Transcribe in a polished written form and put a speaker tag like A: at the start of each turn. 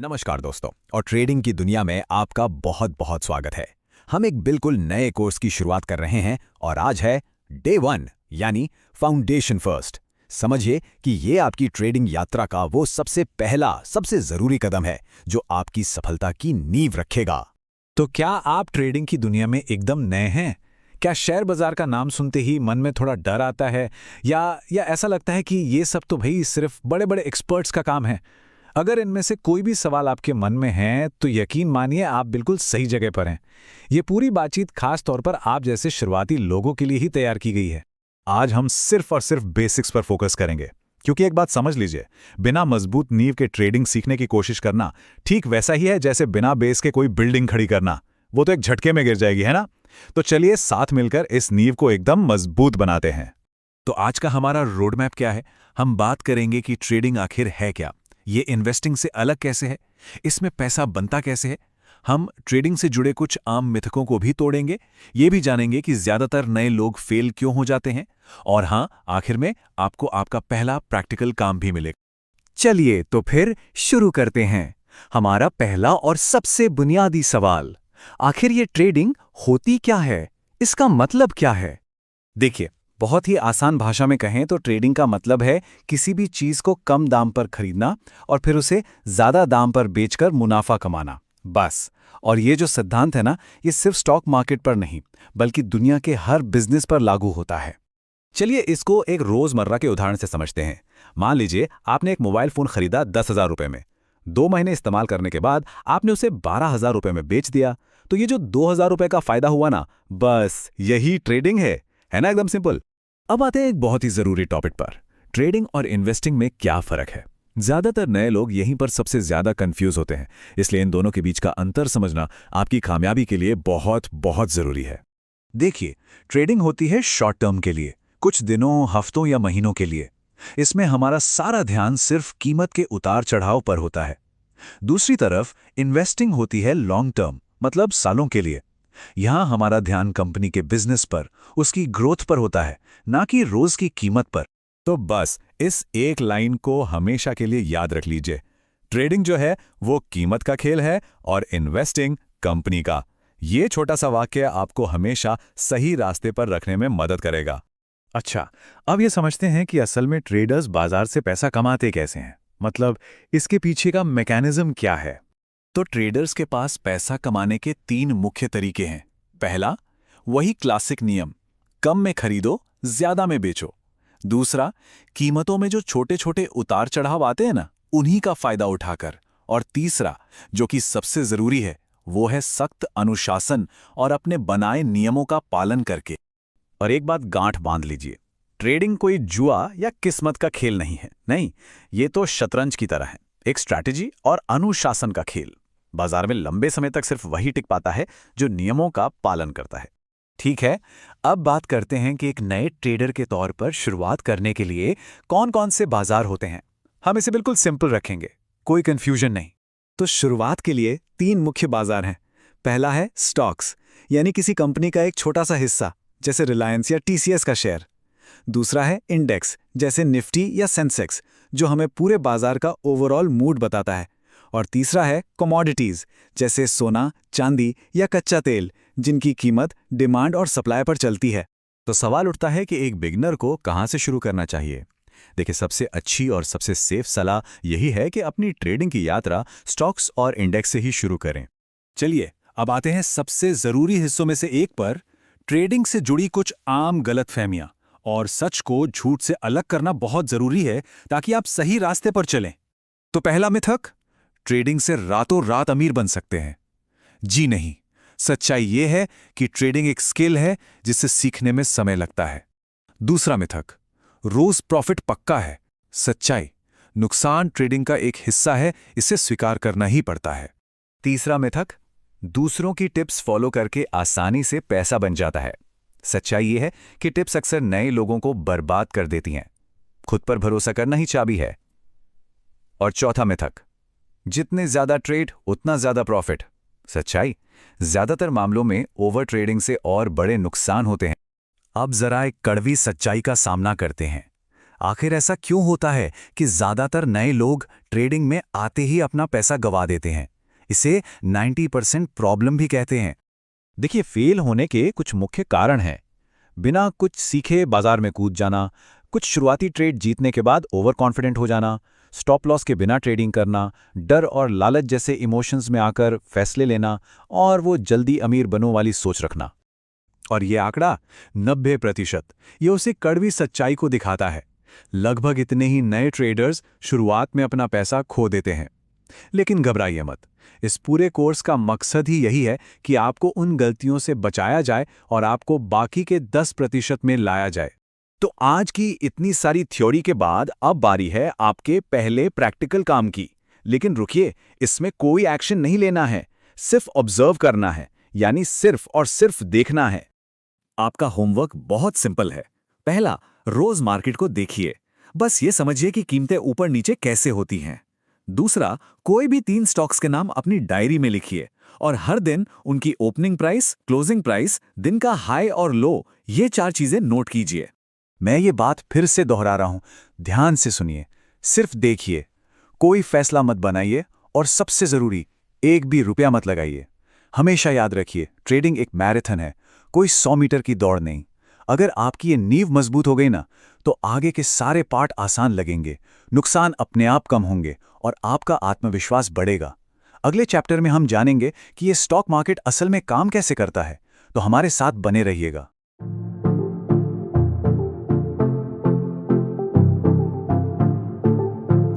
A: नमस्कार दोस्तों, और ट्रेडिंग की दुनिया में आपका बहुत बहुत स्वागत है। हम एक बिल्कुल नए कोर्स की शुरुआत कर रहे हैं और आज है डे 1 यानी फाउंडेशन फर्स्ट। समझिए कि ये आपकी ट्रेडिंग यात्रा का वो सबसे पहला सबसे जरूरी कदम है जो आपकी सफलता की नींव रखेगा।
B: तो क्या आप ट्रेडिंग की दुनिया में एकदम नए हैं? क्या शेयर बाजार का नाम सुनते ही मन में थोड़ा डर आता है या ऐसा लगता है कि ये सब तो भाई सिर्फ बड़े बड़े एक्सपर्ट्स का काम है? अगर इनमें से कोई भी सवाल आपके मन में है तो यकीन मानिए आप बिल्कुल सही जगह पर हैं। ये पूरी बातचीत खास तौर पर आप जैसे शुरुआती लोगों के लिए ही तैयार की गई है। आज हम सिर्फ और सिर्फ बेसिक्स पर फोकस करेंगे, क्योंकि एक बात समझ लीजिए, बिना मजबूत नींव के ट्रेडिंग सीखने की कोशिश करना ठीक वैसा ही है जैसे बिना बेस के कोई बिल्डिंग खड़ी करना। वो तो एक झटके में गिर जाएगी, है ना? तो चलिए साथ मिलकर इस नींव को एकदम मजबूत बनाते हैं। तो आज का हमारा रोड मैप क्या है? हम बात करेंगे कि ट्रेडिंग आखिर है क्या, ये इन्वेस्टिंग से अलग कैसे है, इसमें पैसा बनता कैसे है। हम ट्रेडिंग से जुड़े कुछ आम मिथकों को भी तोड़ेंगे, ये भी जानेंगे कि ज्यादातर नए लोग फेल क्यों हो जाते हैं, और हाँ, आखिर में आपको आपका पहला प्रैक्टिकल काम भी मिलेगा।
C: चलिए तो फिर शुरू करते हैं। हमारा पहला और सबसे बुनियादी सवाल, आखिर ये ट्रेडिंग होती क्या है? इसका मतलब क्या है?
B: देखिए, बहुत ही आसान भाषा में कहें तो ट्रेडिंग का मतलब है किसी भी चीज को कम दाम पर खरीदना और फिर उसे ज्यादा दाम पर बेचकर मुनाफा कमाना, बस। और ये जो सिद्धांत है ना, ये सिर्फ स्टॉक मार्केट पर नहीं बल्कि दुनिया के हर बिजनेस पर लागू होता है।
A: चलिए इसको एक रोजमर्रा के उदाहरण से समझते हैं। मान लीजिए आपने एक मोबाइल फोन खरीदा 10,000 रुपए में। 2 महीने इस्तेमाल करने के बाद आपने उसे 12,000 रुपए में बेच दिया। तो ये जो 2,000 रुपए का फायदा हुआ ना, बस यही ट्रेडिंग है ना? एकदम सिंपल। अब आते हैं एक बहुत ही जरूरी टॉपिक पर, ट्रेडिंग और इन्वेस्टिंग में क्या फर्क है। ज्यादातर नए लोग यहीं पर सबसे ज्यादा कंफ्यूज होते हैं, इसलिए इन दोनों के बीच का अंतर समझना आपकी कामयाबी के लिए बहुत बहुत जरूरी है।
B: देखिए, ट्रेडिंग होती है शॉर्ट टर्म के लिए, कुछ दिनों, हफ्तों या महीनों के लिए। इसमें हमारा सारा ध्यान सिर्फ कीमत के उतार चढ़ाव पर होता है। दूसरी तरफ इन्वेस्टिंग होती है लॉन्ग टर्म, मतलब सालों के लिए। यहां हमारा ध्यान कंपनी के बिजनेस पर, उसकी ग्रोथ पर होता है, ना कि रोज की कीमत पर।
A: तो बस इस एक लाइन को हमेशा के लिए याद रख लीजिए, ट्रेडिंग जो है वो कीमत का खेल है और इन्वेस्टिंग कंपनी का। ये छोटा सा वाक्य आपको हमेशा सही रास्ते पर रखने में मदद करेगा।
B: अच्छा, अब ये समझते हैं कि असल में ट्रेडर्स बाजार से पैसा कमाते कैसे हैं, मतलब इसके पीछे का मैकेनिज्म क्या है।
A: तो ट्रेडर्स के पास पैसा कमाने के 3 मुख्य तरीके हैं। पहला, वही क्लासिक नियम, कम में खरीदो, ज्यादा में बेचो। दूसरा, कीमतों में जो छोटे छोटे उतार चढ़ाव आते हैं ना, उन्हीं का फायदा उठाकर। और तीसरा, जो कि सबसे जरूरी है, वो है सख्त अनुशासन और अपने बनाए नियमों का पालन करके। और एक बात गांठ बांध लीजिए, ट्रेडिंग कोई जुआ या किस्मत का खेल नहीं है। नहीं, ये तो शतरंज की तरह है, एक स्ट्रैटेजी और अनुशासन का खेल। बाजार में लंबे समय तक सिर्फ वही टिक पाता है जो नियमों का पालन करता है।
B: ठीक है, अब बात करते हैं कि एक नए ट्रेडर के तौर पर शुरुआत करने के लिए कौन कौन से बाजार होते हैं। हम इसे बिल्कुल सिंपल रखेंगे, कोई कंफ्यूजन नहीं।
C: तो शुरुआत के लिए 3 मुख्य बाजार हैं। पहला है स्टॉक्स, यानी किसी कंपनी का एक छोटा सा हिस्सा, जैसे रिलायंस या टीसीएस का शेयर। दूसरा है इंडेक्स, जैसे निफ्टी या सेंसेक्स, जो हमें पूरे बाजार का ओवरऑल मूड बताता है। और तीसरा है कमोडिटीज, जैसे सोना, चांदी या कच्चा तेल, जिनकी कीमत डिमांड और सप्लाई पर चलती है।
A: तो सवाल उठता है कि एक बिगनर को कहां से शुरू करना चाहिए। देखिए, सबसे अच्छी और सबसे सेफ सलाह यही है कि अपनी ट्रेडिंग की यात्रा स्टॉक्स और इंडेक्स से ही शुरू करें। चलिए अब आते हैं सबसे जरूरी हिस्सों में से एक पर, ट्रेडिंग से जुड़ी कुछ आम गलतफहमियां और सच को झूठ से अलग करना बहुत जरूरी है ताकि आप सही रास्ते पर चलें। तो पहला मिथक, ट्रेडिंग से रातों रात अमीर बन सकते हैं। जी नहीं, सच्चाई यह है कि ट्रेडिंग एक स्किल है जिसे सीखने में समय लगता है। दूसरा मिथक, रोज प्रॉफिट पक्का है। सच्चाई, नुकसान ट्रेडिंग का एक हिस्सा है, इसे स्वीकार करना ही पड़ता है। तीसरा मिथक, दूसरों की टिप्स फॉलो करके आसानी से पैसा बन जाता है। सच्चाई यह है कि टिप्स अक्सर नए लोगों को बर्बाद कर देती हैं। खुद पर भरोसा करना ही चाबी है। और चौथा मिथक, जितने ज्यादा ट्रेड उतना ज्यादा प्रॉफिट। सच्चाई, ज्यादातर मामलों में ओवर ट्रेडिंग से और बड़े नुकसान होते हैं। अब जरा एक कड़वी सच्चाई का सामना करते हैं।
C: आखिर ऐसा क्यों होता है कि ज्यादातर नए लोग ट्रेडिंग में आते ही अपना पैसा गवा देते हैं? इसे 90% प्रॉब्लम भी कहते हैं।
B: देखिए, फेल होने के कुछ मुख्य कारण हैं। बिना कुछ सीखे बाजार में कूद जाना, कुछ शुरुआती ट्रेड जीतने के बाद ओवर कॉन्फिडेंट हो जाना, स्टॉप लॉस के बिना ट्रेडिंग करना, डर और लालच जैसे इमोशंस में आकर फैसले लेना, और वो जल्दी अमीर बनो वाली सोच रखना।
C: और ये आंकड़ा 90%, ये उसे कड़वी सच्चाई को दिखाता है। लगभग इतने ही नए ट्रेडर्स शुरुआत में अपना पैसा खो देते हैं। लेकिन घबराइए मत, इस पूरे कोर्स का मकसद ही यही है कि आपको उन गलतियों से बचाया जाए और आपको बाकी के 10% में लाया जाए।
A: तो आज की इतनी सारी थ्योरी के बाद अब बारी है आपके पहले प्रैक्टिकल काम की। लेकिन रुकिए, इसमें कोई एक्शन नहीं लेना है, सिर्फ ऑब्जर्व करना है, यानी सिर्फ और सिर्फ देखना है।
C: आपका होमवर्क बहुत सिंपल है। पहला, रोज मार्केट को देखिए, बस ये समझिए कि कीमतें ऊपर नीचे कैसे होती हैं। दूसरा, कोई भी 3 स्टॉक्स के नाम अपनी डायरी में लिखिए और हर दिन उनकी ओपनिंग प्राइस, क्लोजिंग प्राइस, दिन का हाई और लो, ये 4 चीजें नोट कीजिए।
A: मैं ये बात फिर से दोहरा रहा हूं, ध्यान से सुनिए, सिर्फ देखिए, कोई फैसला मत बनाइए और सबसे जरूरी, एक भी रुपया मत लगाइए। हमेशा याद रखिए, ट्रेडिंग एक मैराथन है, कोई 100 मीटर की दौड़ नहीं। अगर आपकी ये नींव मजबूत हो गई ना, तो आगे के सारे पार्ट आसान लगेंगे, नुकसान अपने आप कम होंगे और आपका आत्मविश्वास बढ़ेगा। अगले चैप्टर में हम जानेंगे कि ये स्टॉक मार्केट असल में काम कैसे करता है, तो हमारे साथ बने रहिएगा।